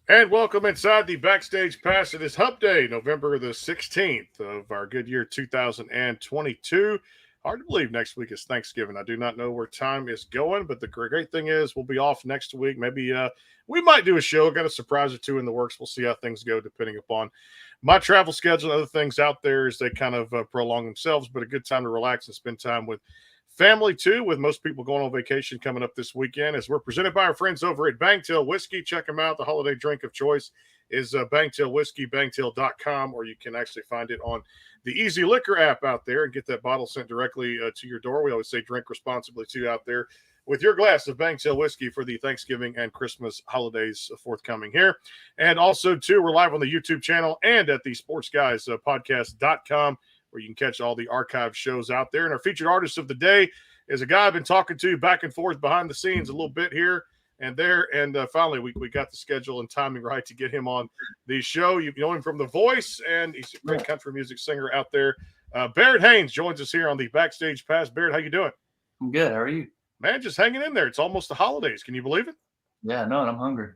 And welcome inside the Backstage Pass. It is Hump Day, November the 16th of our good year 2022. Hard to believe next week is Thanksgiving. I do not know where time is going, but the great thing is we'll be off next week. Maybe we might do a show. Got a surprise or two in the works. We'll see how things go depending upon my travel schedule and other things out there as they kind of prolong themselves, but a good time to relax and spend time with family too, with most people going on vacation coming up this weekend. As we're presented by our friends over at Bangtail Whiskey. Check them out. The holiday drink of choice is Bangtail Whiskey, bangtail.com, or you can actually find it on the Easy Liquor app out there and get that bottle sent directly to your door. We always say drink responsibly too out there with your glass of Bangtail Whiskey for the Thanksgiving and Christmas holidays forthcoming here. And also too, we're live on the YouTube channel and at the sportsguyspodcast.com, where you can catch all the archive shows out there. And our featured artist of the day is a guy I've been talking to back and forth behind the scenes a little bit here and there. And finally, we got the schedule and timing right to get him on the show. You know him from The Voice, and he's a great country music singer out there. Berritt Haynes joins us here on the Backstage Pass. Berritt, how you doing? I'm good. How are you? Man, just hanging in there. It's almost the holidays. Can you believe it? Yeah, no, and I'm hungry.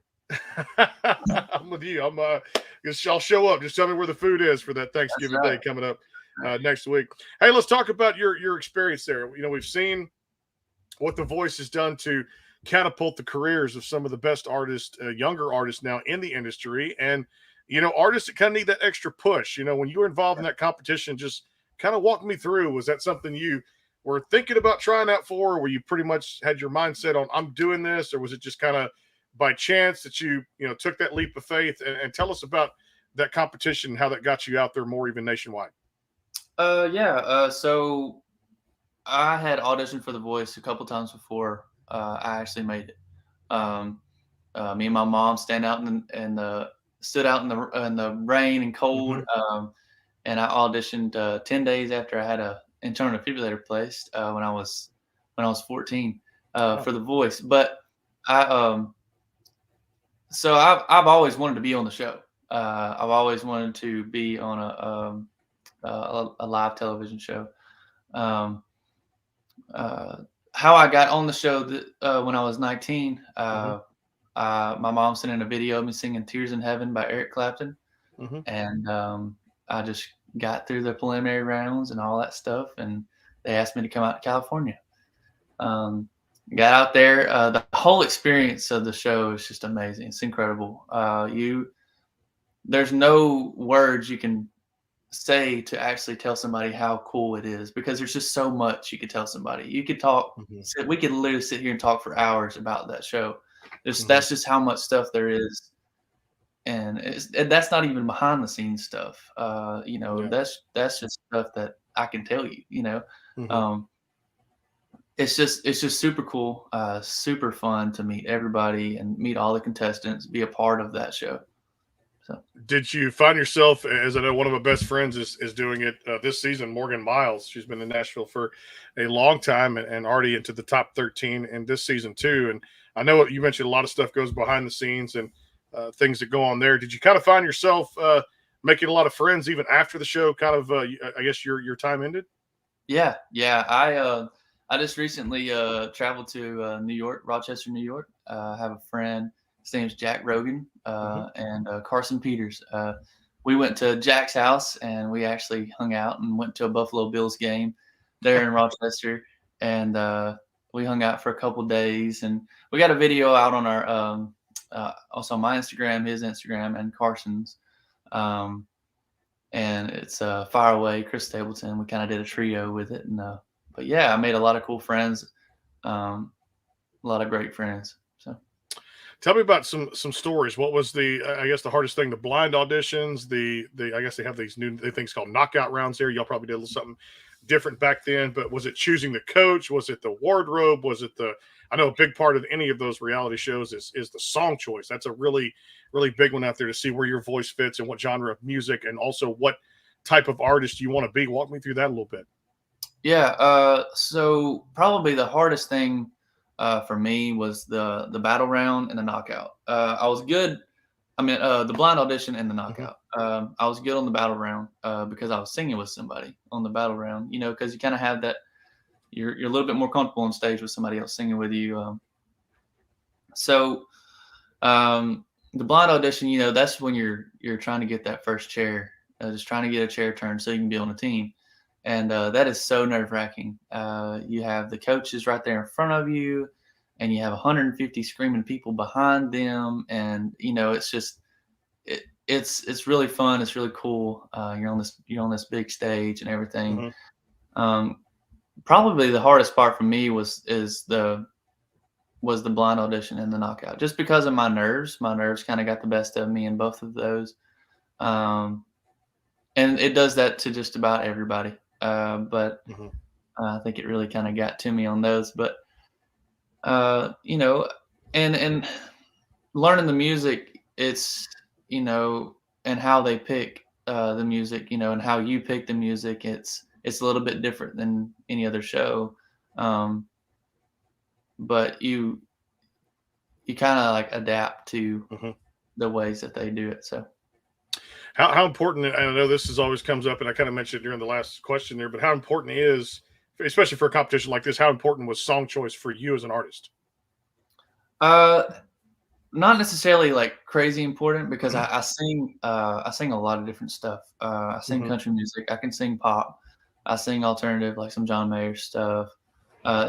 I'm with you. I'll show up. Just tell me where the food is for that Thanksgiving day coming up next week. Hey, let's talk about your experience there. You know, we've seen what The Voice has done to catapult the careers of some of the best artists, younger artists now in the industry, and you know, artists that kind of need that extra push. You know, when you were involved in that competition, just kind of walk me through. Was that something you were thinking about trying out for, or were you pretty much had your mindset on I'm doing this, or was it just kind of by chance that you took that leap of faith? And tell us about that competition and how that got you out there more even nationwide. So I had auditioned for The Voice a couple times before I actually made it. Me and my mom stood out in the rain and cold, and I auditioned 10 days after I had a internal defibrillator placed when I was 14 for The Voice. But I've always wanted to be on the show. I've always wanted to be on a live television show. How I got on the show when I was 19, my mom sent in a video of me singing "Tears in Heaven" by Eric Clapton, and I just got through the preliminary rounds and all that stuff, and they asked me to come out to California. Got out there. The whole experience of the show is just amazing. It's incredible. There's no words you can say to actually tell somebody how cool it is, because there's just so much you could tell somebody. You could talk. We could literally sit here and talk for hours about that show. That's just how much stuff there is, and that's not even behind the scenes stuff. That's just stuff that I can tell you. It's just super cool, super fun to meet everybody and meet all the contestants, be a part of that show. So, did you find yourself, as I know one of my best friends is doing it this season, Morgan Miles? She's been in Nashville for a long time and already into the top 13 in this season too. And I know you mentioned a lot of stuff goes behind the scenes and things that go on there. Did you kind of find yourself making a lot of friends even after the show kind of, I guess your time ended? Yeah. I just recently traveled to New York, Rochester, New York. I have a friend. His name's Jack Rogan and Carson Peters. We went to Jack's house and we actually hung out and went to a Buffalo Bills game there in Rochester. And we hung out for a couple days. And we got a video out on our also my Instagram, his Instagram, and Carson's. And it's Fire Away, Chris Stapleton. We kind of did a trio with it. And but yeah, I made a lot of cool friends, a lot of great friends. So, tell me about some stories. What was the hardest thing? The blind auditions. The I guess they have these new things called knockout rounds there. Y'all probably did a little something different back then. But was it choosing the coach? Was it the wardrobe? Was it I know a big part of any of those reality shows is the song choice. That's a really, really big one out there to see where your voice fits and what genre of music, and also what type of artist you want to be. Walk me through that a little bit. Yeah. So probably the hardest thing for me was the battle round and the knockout. I was good. I mean, the blind audition and the knockout. I was good on the battle round because I was singing with somebody on the battle round. Because you kind of have that. You're a little bit more comfortable on stage with somebody else singing with you. the blind audition, you know, that's when you're trying to get that first chair, just trying to get a chair turned so you can be on a team. And that is so nerve-wracking. You have the coaches right there in front of you, and you have 150 screaming people behind them, and you know, it's just it's really fun. It's really cool. You're on this big stage and everything. Probably the hardest part for me was the blind audition and the knockout, just because of my nerves. My nerves kind of got the best of me in both of those, and it does that to just about everybody. But I think it really kind of got to me on those. But you know, and learning the music, it's, you know, and how they pick the music, you know, and how you pick the music, it's a little bit different than any other show. But you kind of like adapt to the ways that they do it. So how important, and I know this is always comes up, and I kind of mentioned it during the last question there, but how important is, especially for a competition like this, how important was song choice for you as an artist? Not necessarily like crazy important, because I sing a lot of different stuff. I sing country music, I can sing pop, I sing alternative, like some John Mayer stuff.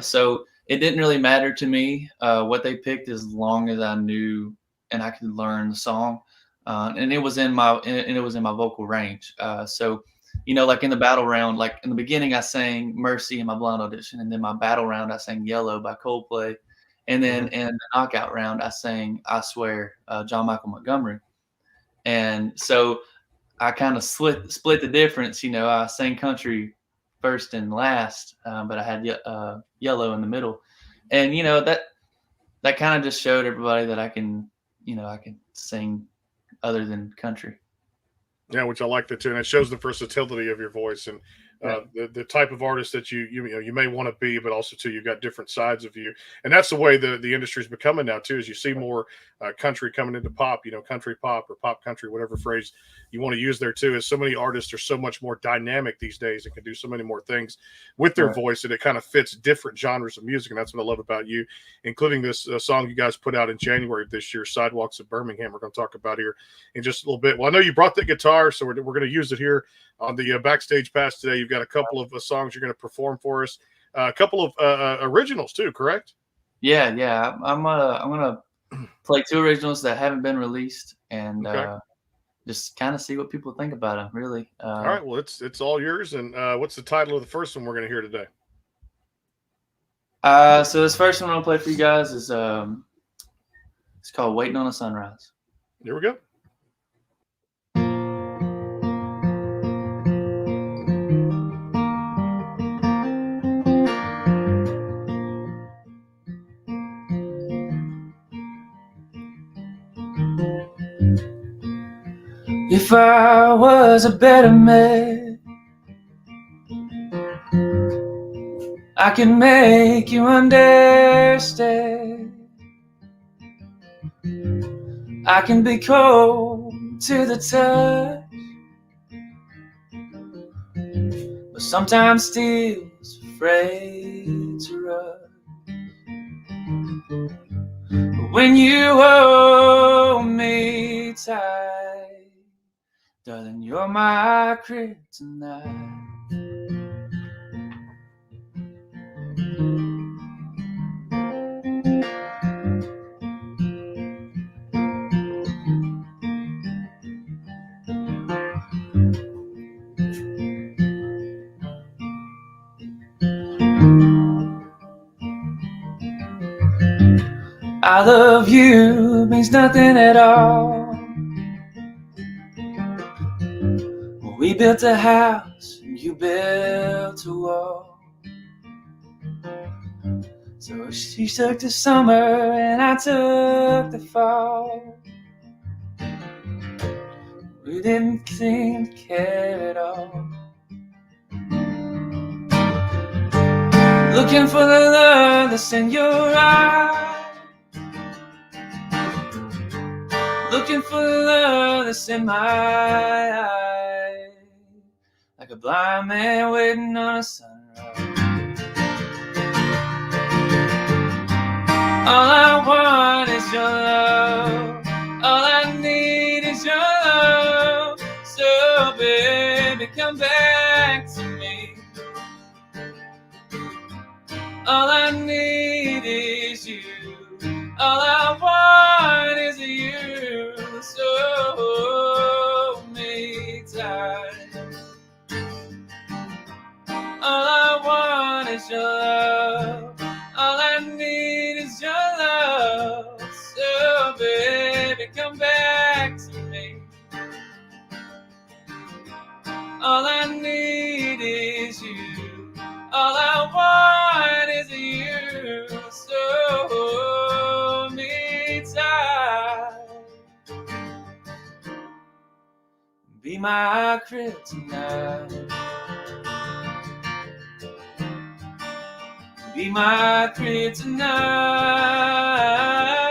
So it didn't really matter to me what they picked, as long as I knew and I could learn the song, and it was in my vocal range. So, you know, like in the battle round, like in the beginning, I sang Mercy in my blind audition, and then my battle round, I sang Yellow by Coldplay. And then in the knockout round, I sang I Swear, John Michael Montgomery. And so I kind of split the difference. You know, I sang country first and last, but I had Yellow in the middle. And, you know, that kind of just showed everybody that I can sing other than country. Yeah, which I like that too. And it shows the versatility of your voice, and the type of artist that you may want to be, but also too, you've got different sides of you, and that's the way the industry is becoming now too. As you see more country coming into pop, you know, country pop or pop country, whatever phrase you want to use there too. As so many artists are so much more dynamic these days and can do so many more things with their voice, and it kind of fits different genres of music. And that's what I love about you, including this song you guys put out in January of this year, "Sidewalks of Birmingham." We're going to talk about here in just a little bit. Well, I know you brought the guitar, so we're going to use it here on the Backstage Pass today. You've got a couple of songs you're going to perform for us, a couple of originals too, correct? Yeah. I'm gonna play 2 originals that haven't been released, and just kind of see what people think about them. Really. All right. Well, it's all yours. And what's the title of the first one we're going to hear today? So this first one I'll play for you guys is it's called "Waiting on a Sunrise." Here we go. If I was a better man, I can make you understand. I can be cold to the touch, but sometimes still's afraid to run. But when you hold me tight, darling, you're my kryptonite. I love you means nothing at all. We built a house and you built a wall. So she took the summer and I took the fall. We didn't seem to care at all. Looking for the love that's in your eyes. Looking for the love that's in my eyes. Like a blind man waiting on a sunrise. All I want is your love. All I is your love. So baby, come back to me. All I need is you. All I want is you. So hold me tight. All I want is your love. All I need is your love. So baby, come back to me. All I need is you. All I want is you. So hold me tight. Be my kryptonite. Be my kryptonite.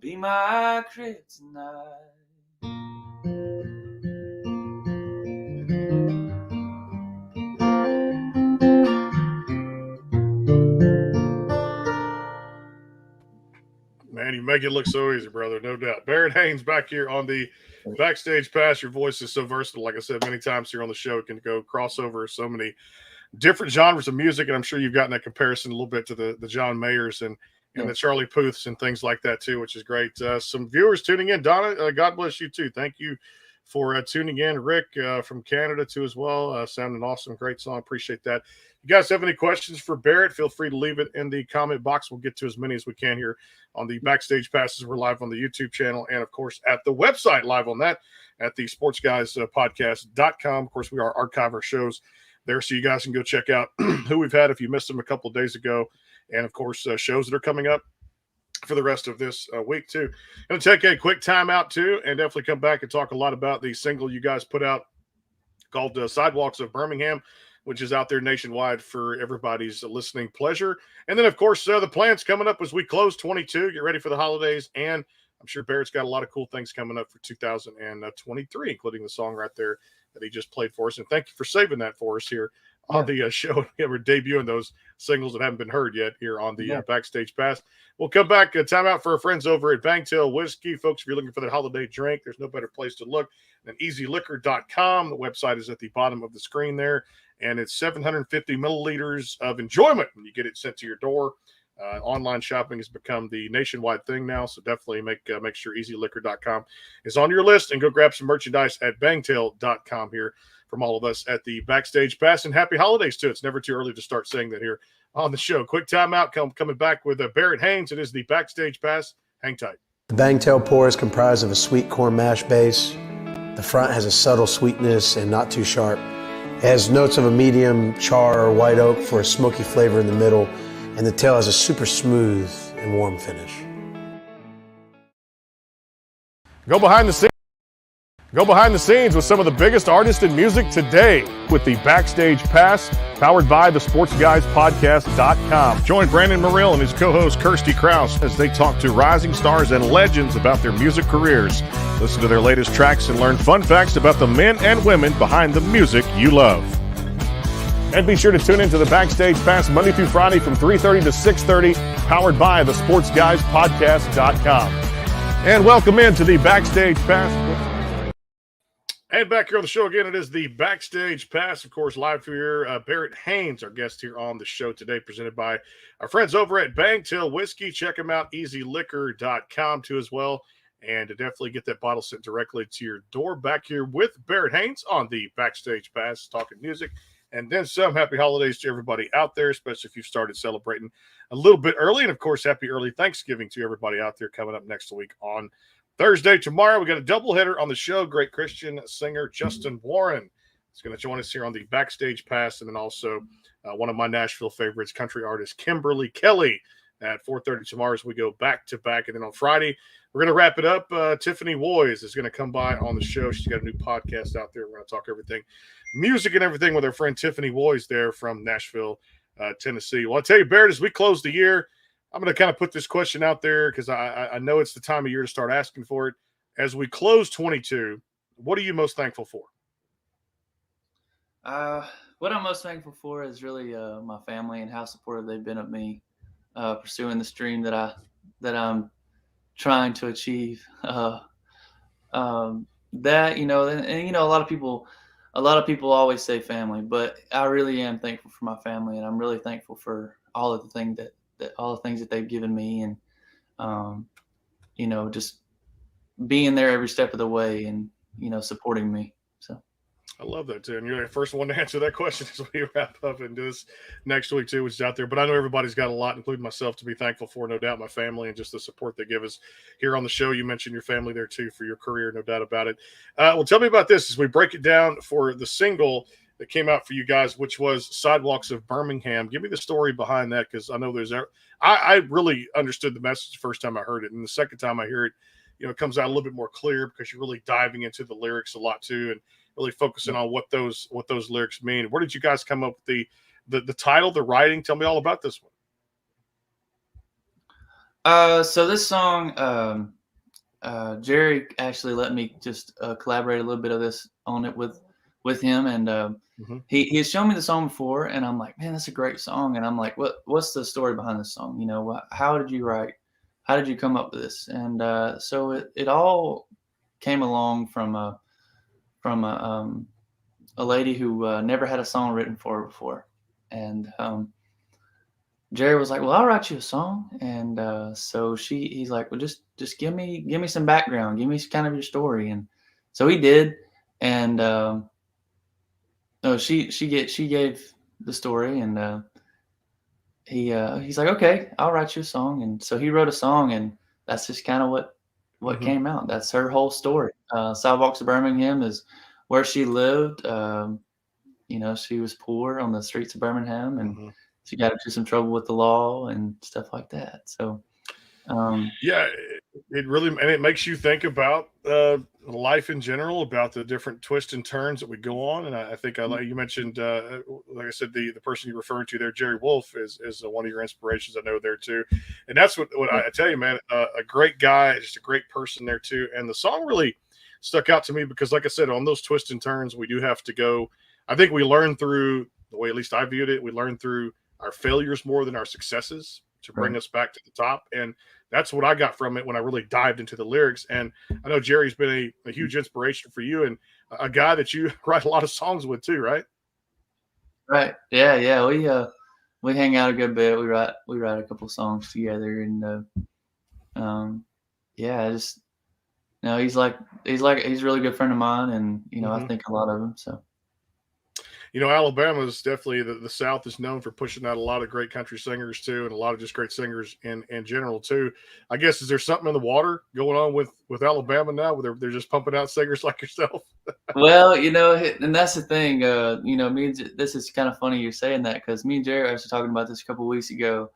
Be my kryptonite. Man, you make it look so easy, brother. No doubt. Berritt Haynes back here on the Backstage Pass. Your voice is so versatile. Like I said many times here on the show, it can go crossover so many different genres of music. And I'm sure you've gotten that comparison a little bit to the John Mayers and the Charlie Puths and things like that too, which is great. Some viewers tuning in. Donna, God bless you too. Thank you for tuning in. Rick from Canada too as well. Sounding awesome. Great song. Appreciate that. If you guys have any questions for Berritt, feel free to leave it in the comment box. We'll get to as many as we can here on the Backstage Passes. We're live on the YouTube channel and, of course, at the website, live on that at the sportsguyspodcast.com. Of course, we are archive our shows there, so you guys can go check out who we've had if you missed them a couple of days ago. And, of course, shows that are coming up for the rest of this week, too. Going to take a quick time out, too, and definitely come back and talk a lot about the single you guys put out called Sidewalks of Birmingham, which is out there nationwide for everybody's listening pleasure. And then, of course, the plans coming up as we close 22, get ready for the holidays. And I'm sure Berritt's got a lot of cool things coming up for 2023, including the song right there that he just played for us. And thank you for saving that for us here on the show. We're debuting those singles that haven't been heard yet here on the Backstage Pass. We'll come back, time out for our friends over at Bangtail Whiskey. Folks, if you're looking for that holiday drink, there's no better place to look than EasyLiquor.com. The website is at the bottom of the screen there, and it's 750 milliliters of enjoyment when you get it sent to your door. Online shopping has become the nationwide thing now, so definitely make sure EasyLiquor.com is on your list, and go grab some merchandise at Bangtail.com here from all of us at the Backstage Pass, and happy holidays too. It's never too early to start saying that here on the show. Quick timeout, coming back with Berritt Haynes. It is the Backstage Pass. Hang tight. The Bangtail pour is comprised of a sweet corn mash base. The front has a subtle sweetness and not too sharp. It has notes of a medium char or white oak for a smoky flavor in the middle, and the tail has a super smooth and warm finish. Go behind the scenes with some of the biggest artists in music today with the Backstage Pass, powered by the SportsGuysPodcast.com. Join Brandon Morrill and his co-host Kirsty Krause as they talk to rising stars and legends about their music careers. Listen to their latest tracks and learn fun facts about the men and women behind the music you love. And be sure to tune into the Backstage Pass Monday through Friday from 3:30 to 6:30, powered by the SportsGuysPodcast.com. And welcome into the Backstage Pass. And back here on the show again, it is the Backstage Pass, of course, live for your Berritt Haynes, our guest here on the show today, presented by our friends over at Bangtail Whiskey. Check them out, EasyLiquor.com too as well, and to definitely get that bottle sent directly to your door. Back here with Berritt Haynes on the Backstage Pass, talking music and then some. Happy holidays to everybody out there, especially if you've started celebrating a little bit early. And, of course, happy early Thanksgiving to everybody out there coming up next week on Thursday. Tomorrow, we got a doubleheader on the show. Great Christian singer Justin Warren is going to join us here on the Backstage Pass, and then also one of my Nashville favorites, country artist Kimberly Kelly, at 4:30 tomorrow as we go back to back. And then on Friday, we're going to wrap it up. Tiffany Woys is going to come by on the show. She's got a new podcast out there. We're going to talk everything music and everything with our friend Tiffany Woys there from Nashville, Tennessee. Well, I'll tell you, Berritt, as we close the year, I'm going to kind of put this question out there because I know it's the time of year to start asking for it. As we close 22, what are you most thankful for? Well, what I'm most thankful for is really my family and how supportive they've been of me pursuing this dream that I'm trying to achieve. That and a lot of people always say family, but I really am thankful for my family, and I'm really thankful for all of the things that all the things that they've given me, and just being there every step of the way, and supporting me. So I love that too. And you're the first one to answer that question as we wrap up into this next week too, which is out there. But I know everybody's got a lot, including myself, to be thankful for. No doubt, my family and just the support they give us here on the show. You mentioned your family there too for your career, no doubt about it. Well, tell me about this as we break it down for the single that came out for you guys, which was "Sidewalks of Birmingham." Give me the story behind that, because I know I really understood the message the first time I heard it, and the second time I hear it, it comes out a little bit more clear because you're really diving into the lyrics a lot too, and really focusing on what those lyrics mean. Where did you guys come up with the title, the writing? Tell me all about this one. So this song, Jerry actually let me just collaborate a little bit of this on it with him, and he had shown me the song before, and I'm like, man, that's a great song, and I'm like, what's the story behind this song? How did you write? How did you come up with this? And so it all came along from a lady who never had a song written for her before, and Jerry was like, "Well, I'll write you a song," and so he's like, "Well, just give me some background, give me kind of your story," and so he did, and no, she gave the story, and he's like, "Okay, I'll write you a song," and so he wrote a song, and that's just kind of what came out. That's her whole story. Sidewalks of Birmingham is where she lived. She was poor on the streets of Birmingham, and she got into some trouble with the law and stuff like that. So, yeah, it really, and it makes you think about life in general, about the different twists and turns that we go on. And I think you mentioned, like I said, the person you're referring to there, Jerry Wolf, is one of your inspirations. I know there too, and that's what I tell you, man. A great guy, just a great person there too. And the song really stuck out to me because, like I said, on those twists and turns, we do have to go. I think we learn through the way, at least I viewed it, we learn through our failures more than our successes to bring us back to the top. And that's what I got from it when I really dived into the lyrics. And I know Jerry's been a huge inspiration for you, and a guy that you write a lot of songs with too, right? Right. Yeah. We hang out a good bit. We write a couple songs together, and he's a really good friend of mine, and I think a lot of him. So. Alabama is definitely the South is known for pushing out a lot of great country singers too, and a lot of just great singers in general too. I guess, is there something in the water going on with Alabama now, where they're just pumping out singers like yourself? Well, and that's the thing. This is kind of funny you're saying that, because me and Jerry were actually talking about this a couple of weeks ago.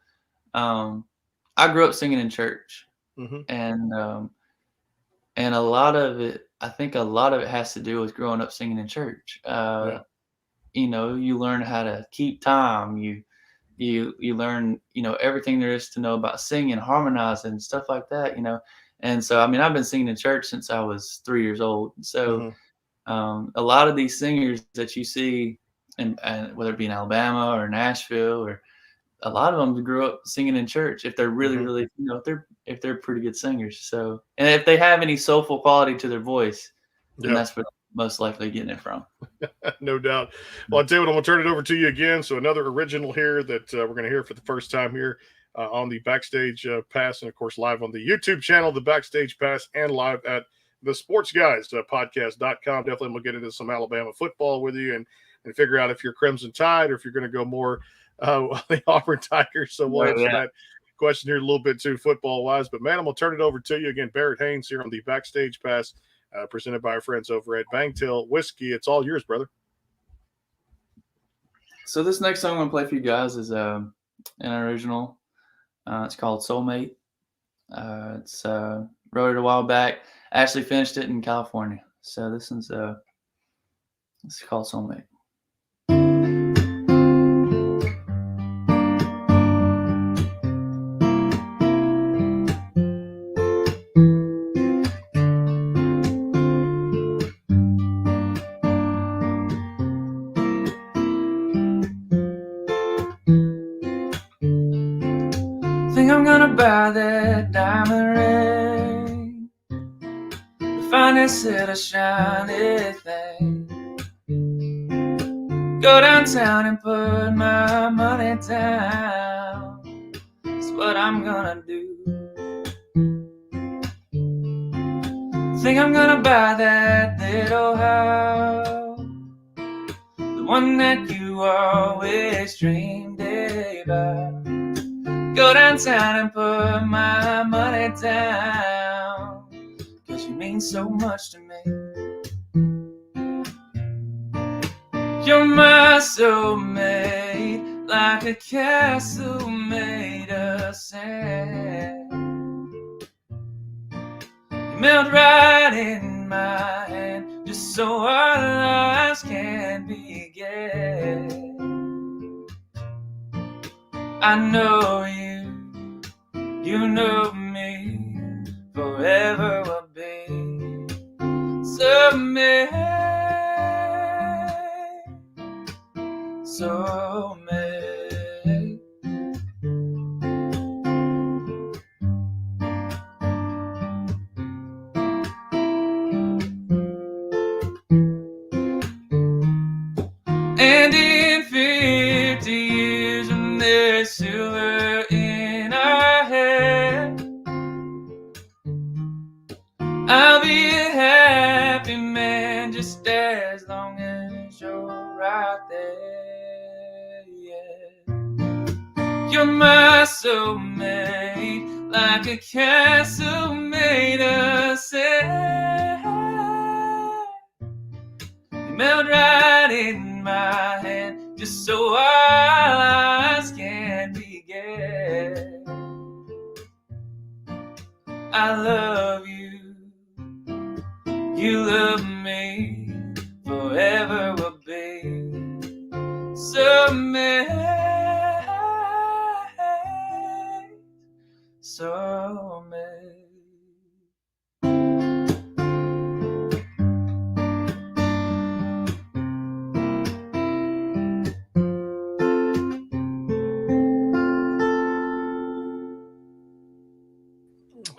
I grew up singing in church, and a lot of it, I think a lot of it has to do with growing up singing in church. You learn how to keep time. You learn, everything there is to know about singing, harmonizing, and stuff like that, And so, I've been singing in church since I was 3 years old. So a lot of these singers that you see, and whether it be in Alabama or Nashville, or a lot of them grew up singing in church, if they're really, really, if they're pretty good singers. So, and if they have any soulful quality to their voice, then that's where most likely getting it from. No doubt. Well, I'll tell you what, I'm going to turn it over to you again. So another original here that we're going to hear for the first time here on the Backstage Pass, and of course live on the YouTube channel, the Backstage Pass, and live at the Sports Guys podcast.com. Definitely we'll get into some Alabama football with you and figure out if you're Crimson Tide or if you're going to go more the Auburn Tigers. So we'll answer that question here a little bit too, football wise. But man, I'm going to turn it over to you again. Berritt Haynes here on the Backstage Pass, presented by our friends over at Bangtail Whiskey. It's all yours, brother. So this next song I'm going to play for you guys is an original. It's called Soulmate. It's wrote it a while back. I actually finished it in California. So this one's it's called Soulmate. buy that diamond ring, the finest set of shiny thing. Go downtown and put my money down. That's what I'm gonna do. Think I'm gonna buy that little house, the one that you always dreamed about. Go downtown and put my money down, 'cause you mean so much to me. You're my soulmate, like a castle made of sand. You melt right in my hand, just so our lives can begin. I know you know me, forever will be soulmate. And in 50 years when there's silver in our hair, I'll be a happy man just as long as you're right there, yeah. You're my soulmate, like a castle made of sand. You melt right in my hand, just so our lives can begin. I love you, you love me, forever will be soulmate.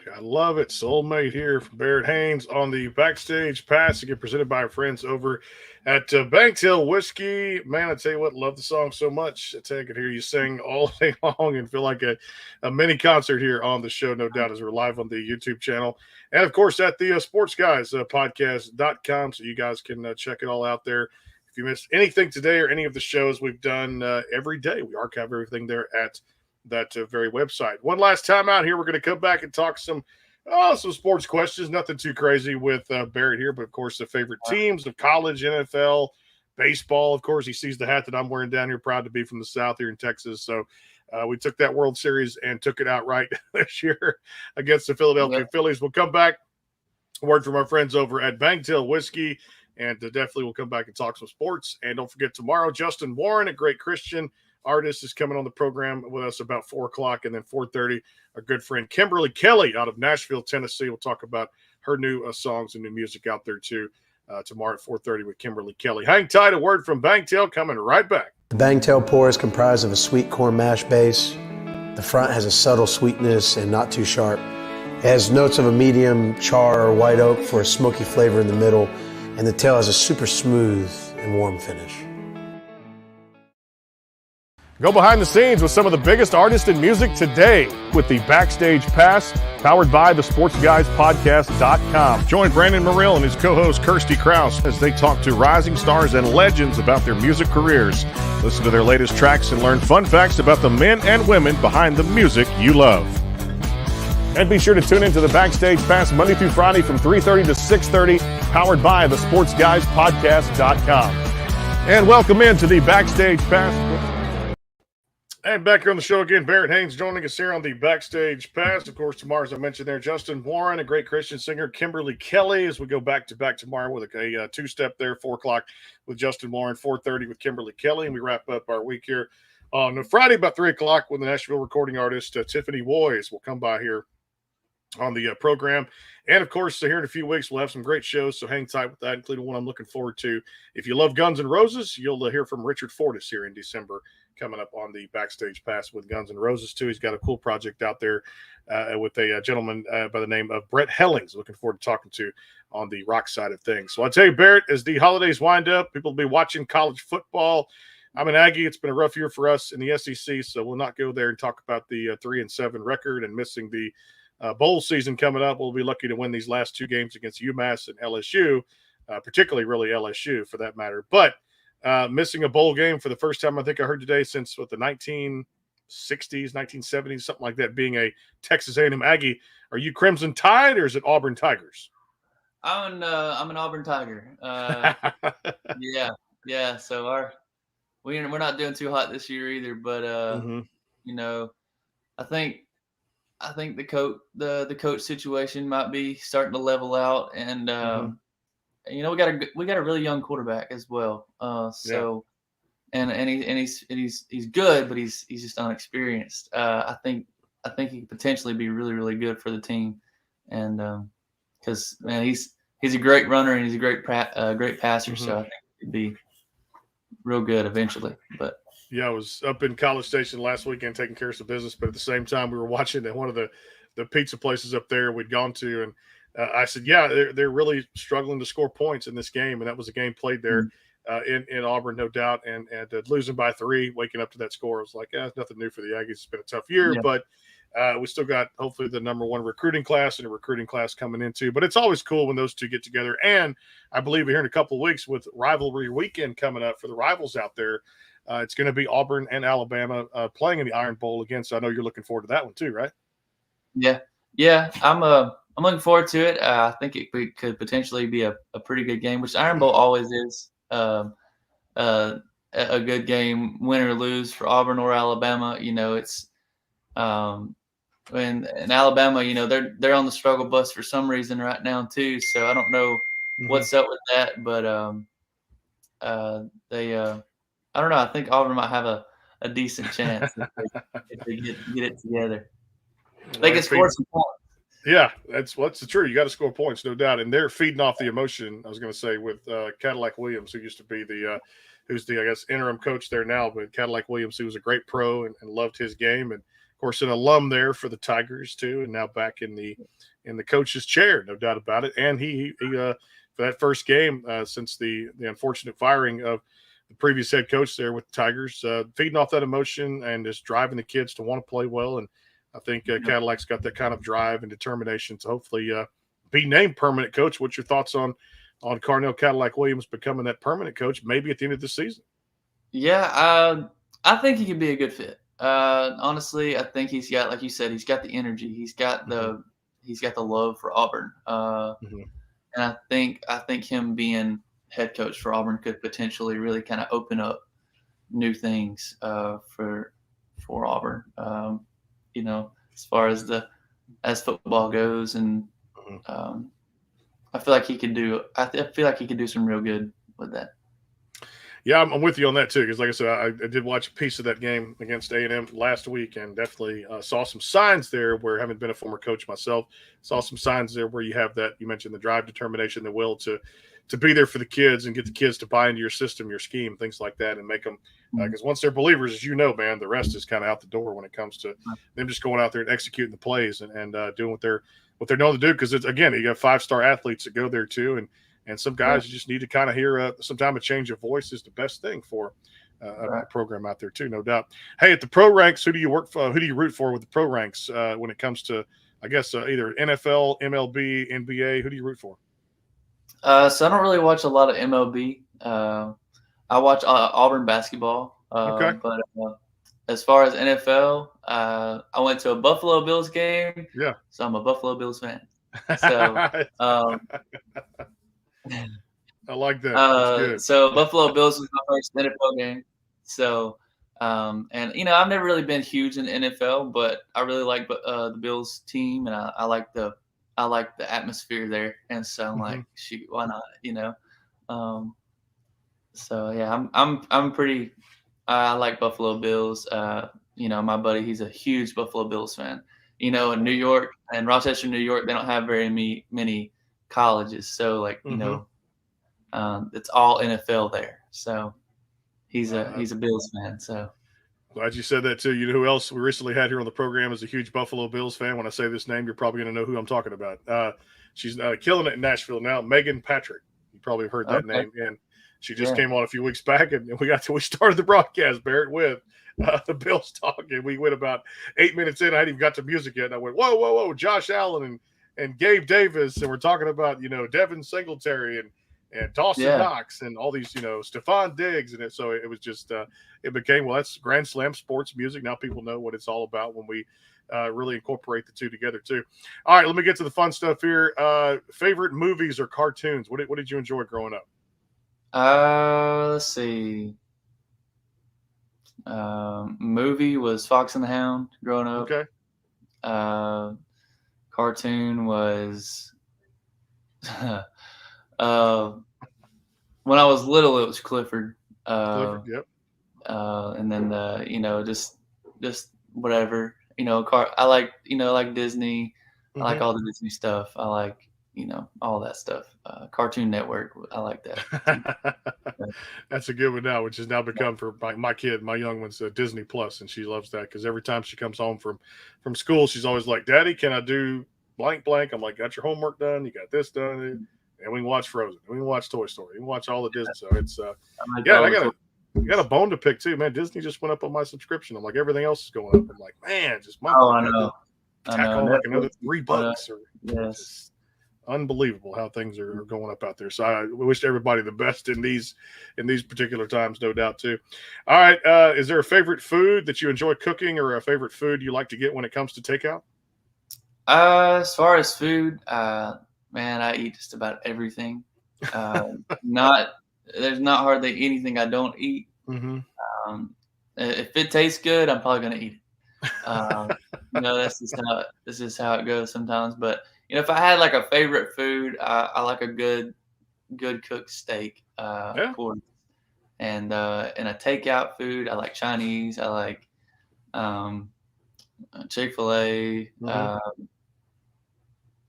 I love it. Soulmate here from Berritt Haynes on the Backstage Pass, again presented by our friends over at Banked Hill Whiskey. Man, I tell you what, love the song so much. I could hear you sing all day long and feel like a mini concert here on the show, no doubt, as we're live on the YouTube channel. And, of course, at the sportsguys podcast.com, so you guys can check it all out there. If you missed anything today or any of the shows we've done every day, we archive everything there at that very website. One last time out here, we're going to come back and talk some sports questions. Nothing too crazy with Berritt here, but of course the favorite teams of college, NFL, baseball. Of course, he sees the hat that I'm wearing down here. Proud to be from the South here in Texas. So we took that World Series and took it outright this year against the Philadelphia Phillies. We'll come back. Word from our friends over at Banked Hill Whiskey, and definitely we'll come back and talk some sports. And don't forget, tomorrow, Justin Warren, a great Christian artist, is coming on the program with us about 4 o'clock, and then 4:30, our good friend Kimberly Kelly out of Nashville, Tennessee. We'll talk about her new songs and new music out there too tomorrow at 4:30 with Kimberly Kelly. Hang tight, a word from Banked Hill coming right back. The Banked Hill pour is comprised of a sweet corn mash base. The front has a subtle sweetness and not too sharp. It has notes of a medium char or white oak for a smoky flavor in the middle, and the tail has a super smooth and warm finish. Go behind the scenes with some of the biggest artists in music today with the Backstage Pass, powered by the SportsGuysPodcast.com. Join Brandon Morrill and his co-host Kirsty Krause as they talk to rising stars and legends about their music careers. Listen to their latest tracks and learn fun facts about the men and women behind the music you love. And be sure to tune into the Backstage Pass Monday through Friday from 3:30 to 6:30, powered by the SportsGuysPodcast.com. And welcome into the Backstage Pass. And back here on the show again, Berritt Haynes joining us here on the Backstage Pass. Of course, tomorrow, as I mentioned there, Justin Warren, a great Christian singer, Kimberly Kelly, as we go back to back tomorrow with a two-step there, 4 o'clock with Justin Warren, 4:30 with Kimberly Kelly, and we wrap up our week here on Friday about 3 o'clock with the Nashville recording artist Tiffany Woys will come by here on the program. And, of course, here in a few weeks, we'll have some great shows, so hang tight with that, including one I'm looking forward to. If you love Guns N' Roses, you'll hear from Richard Fortus here in December coming up on the Backstage Pass with Guns N' Roses too. He's got a cool project out there with a gentleman by the name of Berritt Haynes. Looking forward to talking to on the rock side of things. So I'll tell you, Berritt, as the holidays wind up, people will be watching college football. I'm an Aggie. It's been a rough year for us in the SEC, so we'll not go there and talk about the 3-7 record and missing the bowl season coming up. We'll be lucky to win these last 2 games against UMass and LSU, particularly really LSU for that matter. But missing a bowl game for the first time I think I heard today since the 1960s, 1970s, something like that, being a Texas A&M Aggie. Are you Crimson Tide or is it Auburn Tigers? I'm an Auburn Tiger. Yeah. So we're not doing too hot this year either, but you know, I think the coach situation might be starting to level out, and you know, we got a really young quarterback as well. So and he's good, but he's just unexperienced. I think he could potentially be really, really good for the team, and because man, he's a great runner and he's a great passer. So I think he'd be real good eventually. But yeah, I was up in College Station last weekend taking care of some business, but at the same time we were watching at one of the pizza places up there we'd gone to, and I said, yeah, they're really struggling to score points in this game, and that was a game played there in Auburn, no doubt, and losing by 3, waking up to that score, I was like, it's nothing new for the Aggies. It's been a tough year, but we still got hopefully the #1 recruiting class and a recruiting class coming into. But it's always cool when those two get together, and I believe here in a couple of weeks with rivalry weekend coming up for the rivals out there, it's going to be Auburn and Alabama playing in the Iron Bowl again. So I know you're looking forward to that one too, right? Yeah. I'm looking forward to it. I think it could potentially be a pretty good game, which Iron Bowl always is a good game, win or lose for Auburn or Alabama. You know, it's in Alabama, you know, they're on the struggle bus for some reason right now too. So I don't know what's up with that, but I don't know. I think Auburn might have a decent chance if they get it together. They can score some points. Yeah, that's the truth. You got to score points, no doubt. And they're feeding off the emotion, I was going to say, with Cadillac Williams, who used to be who's the, I guess, interim coach there now. But Cadillac Williams, who was a great pro and loved his game. And, of course, an alum there for the Tigers, too, and now back in the coach's chair, no doubt about it. And he for that first game since the unfortunate firing of the previous head coach there with the Tigers, feeding off that emotion and just driving the kids to want to play well. And I think Cadillac's got that kind of drive and determination to hopefully be named permanent coach. What's your thoughts on Carnell Cadillac Williams becoming that permanent coach maybe at the end of the season? Yeah, I think he could be a good fit. Honestly, I think he's got, like you said, he's got the energy. He's got the love for Auburn. And I think him being head coach for Auburn could potentially really kind of open up new things for Auburn. You know, as far as football goes, and I feel like he could do. I feel like he could do some real good with that. Yeah, I'm with you on that too. Because, like I said, I did watch a piece of that game against A&M last week, and definitely saw some signs there. Where, having been a former coach myself, saw some signs there where you have that. You mentioned the drive, determination, the will to be there for the kids and get the kids to buy into your system, your scheme, things like that, and make them. Because once they're believers, as you know, man, the rest is kind of out the door when it comes to them just going out there and executing the plays and doing what they're known to do. Because it's, again, you got 5-star athletes that go there too, and some guys you just need to kind of hear sometime a change of voice is the best thing for a program out there too, no doubt. Hey, at the pro ranks, who do you work for? Who do you root for with the pro ranks when it comes to, I guess, either NFL, MLB, NBA? Who do you root for? So I don't really watch a lot of MLB. I watch Auburn basketball. Okay. But as far as NFL, I went to a Buffalo Bills game. Yeah. So I'm a Buffalo Bills fan. So I like that. That's good. So Buffalo Bills was my first NFL game. So and you know, I've never really been huge in the NFL, but I really like the Bills team, and I like the atmosphere there, and so I'm like, shoot, why not? You know, so yeah, I'm pretty. I like Buffalo Bills. You know, my buddy, he's a huge Buffalo Bills fan. You know, in New York and Rochester, New York, they don't have very many colleges, so like you know, it's all NFL there. So he's a Bills fan. So Glad you said that too. You know who else we recently had here on the program is a huge Buffalo Bills fan. When I say this name, you're probably going to know who I'm talking about. She's killing it in Nashville now. Megan Patrick. You probably heard that name. And she just came on a few weeks back, and we started the broadcast, Berritt, with the Bills talking. We went about 8 minutes in. I hadn't even got to music yet. And I went, whoa, Josh Allen and Gabe Davis. And we're talking about, Devin Singletary and Dawson Knox and all these, Stephon Diggs. And so it was just, it became, well, that's Grand Slam sports music. Now people know what it's all about when we really incorporate the two together too. All right, let me get to the fun stuff here. Favorite movies or cartoons? What did you enjoy growing up? Let's see. Movie was Fox and the Hound growing up. Okay. Cartoon was when I was little, it was Clifford. Clifford, yep. And then just whatever. I like Disney. I like all the Disney stuff. I like all that stuff. Cartoon Network, I like that. That's a good one now, which has now become for my kid, my young one's Disney Plus, and she loves that because every time she comes home from school, she's always like, "Daddy, can I do blank blank?" I'm like, "Got your homework done? You got this done?" And we can watch Frozen. We can watch Toy Story. We can watch all the Disney. So it's I got a bone to pick too, man. Disney just went up on my subscription. I'm like, everything else is going up. I'm like, man, just I know. Tack on like another $3. Yes. Unbelievable how things are going up out there. So I wish everybody the best in these particular times, no doubt too. All right, is there a favorite food that you enjoy cooking, or a favorite food you like to get when it comes to takeout? As far as food, man, I eat just about everything. There's not hardly anything I don't eat. Mm-hmm. If it tastes good, I'm probably gonna eat it. That's just how it goes sometimes. But if I had like a favorite food, I like a good cooked steak, of course. And in a takeout food, I like Chinese. I like Chick-fil-A.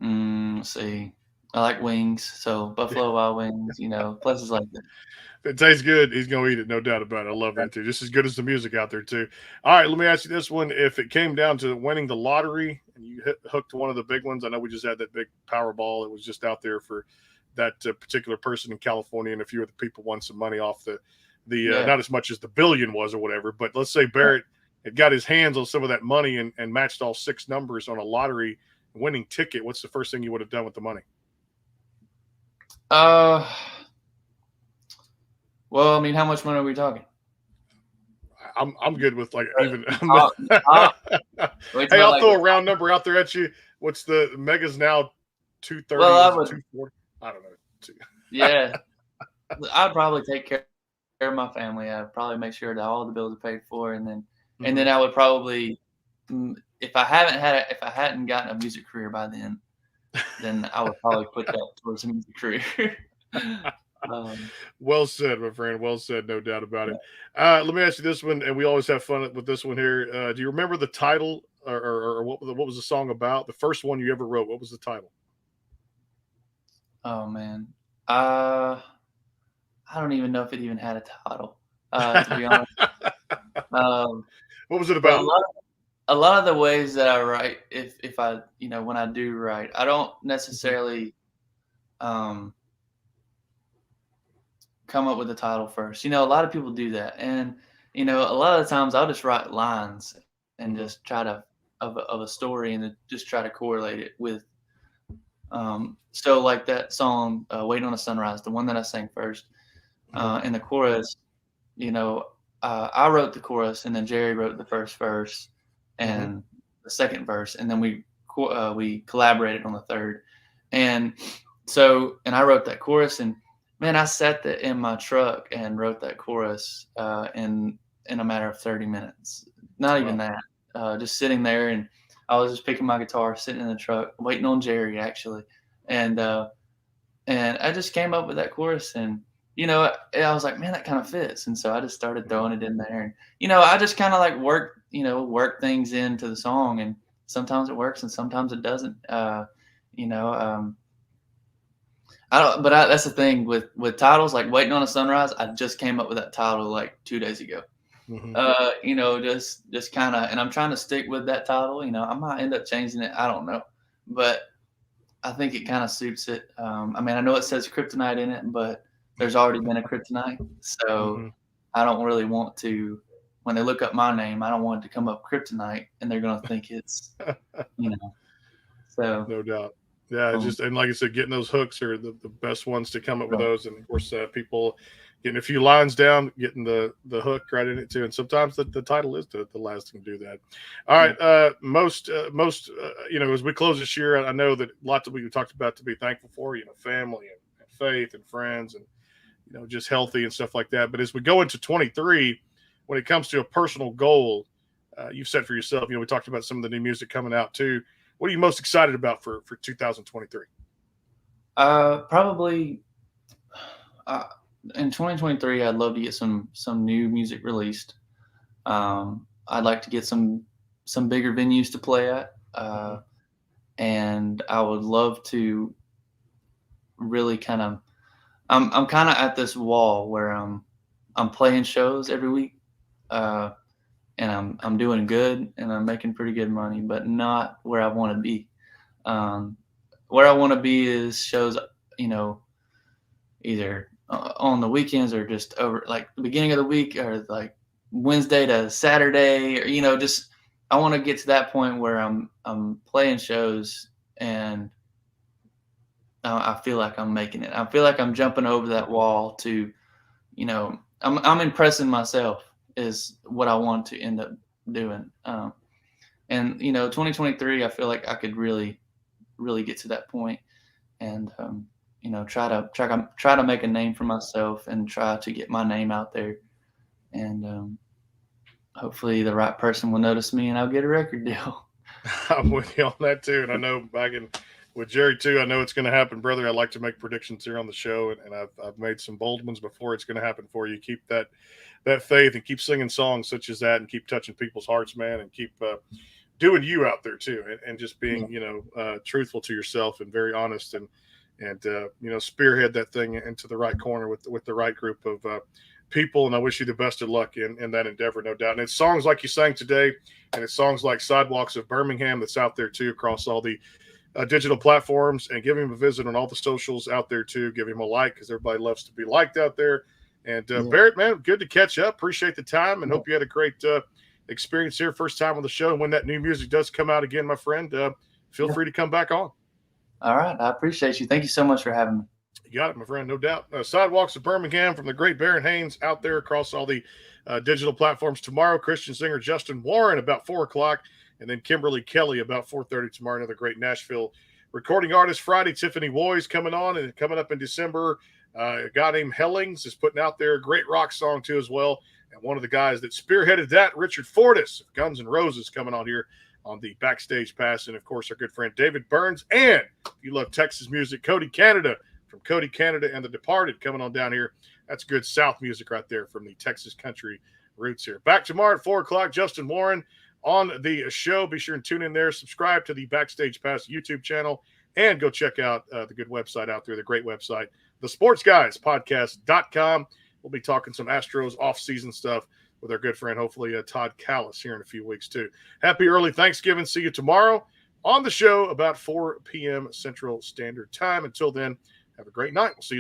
Let's see. I like wings, so Buffalo Wild Wings, places like that. If it tastes good, he's going to eat it, no doubt about it. I love that too. Just as good as the music out there too. All right, let me ask you this one. If it came down to winning the lottery and you hooked one of the big ones, I know we just had that big Powerball. It was just out there for that particular person in California, and a few of the people won some money off the not as much as the billion was or whatever, but let's say Berritt had got his hands on some of that money and matched all 6 numbers on a lottery winning ticket. What's the first thing you would have done with the money? Well, I mean, how much money are we talking? I'm good with like even. Hey, I'll throw a round number out there at you. What's the Mega's now? 230. Well, 240. I don't know. Yeah, I'd probably take care of my family. I'd probably make sure that all the bills are paid for, and then I would probably, if I hadn't gotten a music career by then I would probably put that towards a music career. Well said, my friend. Well said, no doubt about it. Let me ask you this one, and we always have fun with this one here. Do you remember the title or what was the song about? The first one you ever wrote. What was the title? Oh man, I don't even know if it even had a title. To be honest, what was it about? A lot of the ways that I write, if I when I do write, I don't necessarily come up with a title first. A lot of people do that, and a lot of the times I'll just write lines and just try to of a story and just try to correlate it with. So like that song, "Waiting on a Sunrise," the one that I sang first, in the chorus, I wrote the chorus, and then Jerry wrote the first verse and the second verse, and then we collaborated on the third, and I wrote that chorus, and man, I sat in my truck and wrote that chorus in a matter of 30 minutes. Not even that. Just sitting there, and I was just picking my guitar, sitting in the truck, waiting on Jerry actually, and I just came up with that chorus, and I was like, man, that kind of fits, and so I just started throwing it in there, and I just kind of like work things into the song, and sometimes it works and sometimes it doesn't. That's the thing with titles, like "Waiting on a Sunrise." I just came up with that title like 2 days ago. You know, just kind of, and I'm trying to stick with that title. You know, I might end up changing it. I don't know, but I think it kind of suits it. I mean, I know it says Kryptonite in it, but there's already been a Kryptonite, so I don't really want to. When they look up my name, I don't want it to come up Kryptonite, and they're gonna think it's, you know. So no doubt. Yeah, just, and like I said, getting those hooks are the best ones to come up with those, and of course, people getting a few lines down, getting the hook right in it too, and sometimes the title is the last thing to do that. All right, most you know, as we close this year, I know that lots of what you talked about to be thankful for, you know, family and faith and friends, and you know, just healthy and stuff like that. But as we go into 23, when it comes to a personal goal, you've set for yourself, you know, we talked about some of the new music coming out too. What are you most excited about for 2023? Probably in 2023, I'd love to get some new music released. I'd like to get some bigger venues to play at, and I would love to really kind of. I'm kind of at this wall where I'm playing shows every week, and I'm doing good and I'm making pretty good money, but not where I want to be. Where I want to be is shows, you know, either on the weekends or just over like the beginning of the week or like Wednesday to Saturday, or, you know, just I want to get to that point where I'm playing shows and I feel like I'm making it. I feel like I'm jumping over that wall to, you know, I'm impressing myself is what I want to end up doing. And you know, 2023, I feel like I could really get to that point, and you know, try to make a name for myself and try to get my name out there, and hopefully the right person will notice me and I'll get a record deal. I'm with you on that too, and I know back in with Jerry too, I know it's going to happen, brother. I like to make predictions here on the show, and I've made some bold ones before. It's going to happen for you. Keep that faith and keep singing songs such as that, and keep touching people's hearts, man, and keep doing you out there too, and just being, you know, truthful to yourself and very honest, and you know, spearhead that thing into the right corner with the right group of people. And I wish you the best of luck in that endeavor, no doubt. And it's songs like you sang today, and it's songs like Sidewalks of Birmingham that's out there too across all the digital platforms. And give him a visit on all the socials out there too. Give him a like, because everybody loves to be liked out there. And Berritt, man, good to catch up. Appreciate the time, and hope you had a great experience here. First time on the show. And when that new music does come out again, my friend, feel free to come back on. All right. I appreciate you. Thank you so much for having me. You got it, my friend. No doubt. Sidewalks of Birmingham from the great Berritt Haynes out there across all the digital platforms tomorrow. Christian singer Justin Warren about 4:00, and then Kimberly Kelly about 4:30 tomorrow. Another great Nashville recording artist. Friday, Tiffany Woy's coming on, and coming up in December, a guy named Hellings is putting out there a great rock song too as well. And one of the guys that spearheaded that, Richard Fortus of Guns N' Roses, coming on here on the Backstage Pass. And of course, our good friend David Burns. And if you love Texas music, Cody Canada from Cody Canada and The Departed coming on down here. That's good South music right there from the Texas country roots here. Back tomorrow at 4:00, Justin Warren on the show. Be sure and tune in there. Subscribe to the Backstage Pass YouTube channel, and go check out the good website out there, the great website, thesportsguyspodcast.com. We'll be talking some Astros off-season stuff with our good friend, hopefully Todd Callis, here in a few weeks too. Happy early Thanksgiving. See you tomorrow on the show about 4 p.m. Central Standard Time. Until then, have a great night. We'll see you.